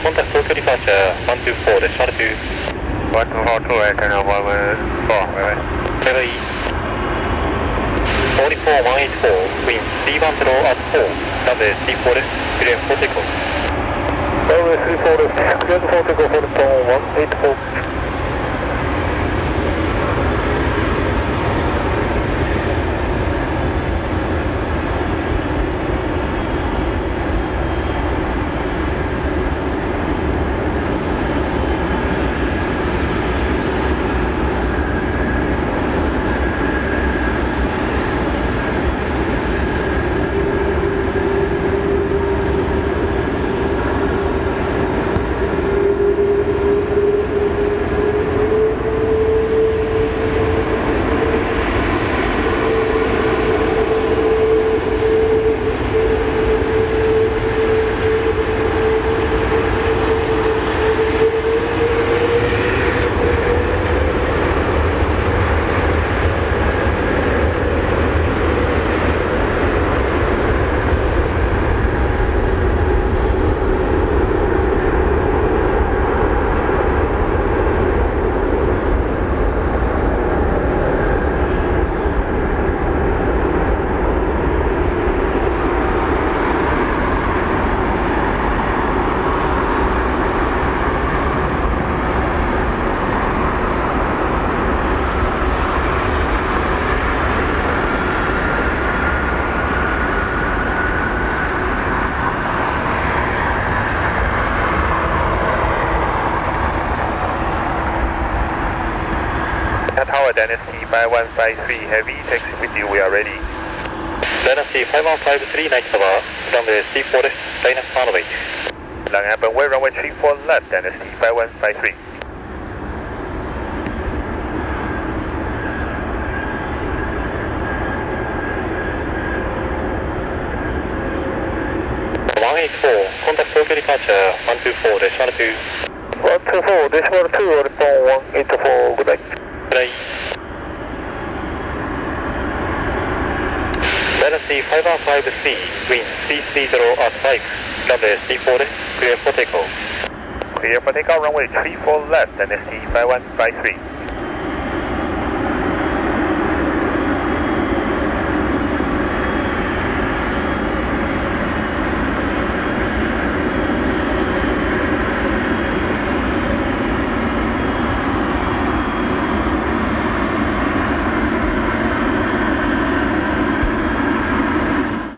contact Tokyo departure 124 decimal 2. 124 China 114, bye-bye. Bye-bye. 44184, wind 310 at 4, runway 34 です。clear for takeoff. Runway 34 です。clear for takeoff for 184. Tower Dynasty 5153 Heavy, taxi with you, we are ready. Dynasty 5153 Night Tower, runway 34 です。ダイナスターのウェイ。Lani runway 34 left, Dynasty 5153. Contact Tokyo departure 124 decimal 2. 124 decimal 2 or 184, good night. Right. Dynasty 5153, wind 330 at 5, runway 34 です。clear for takeoff. Clear for takeoff, runway 34 left, Dynasty 5153.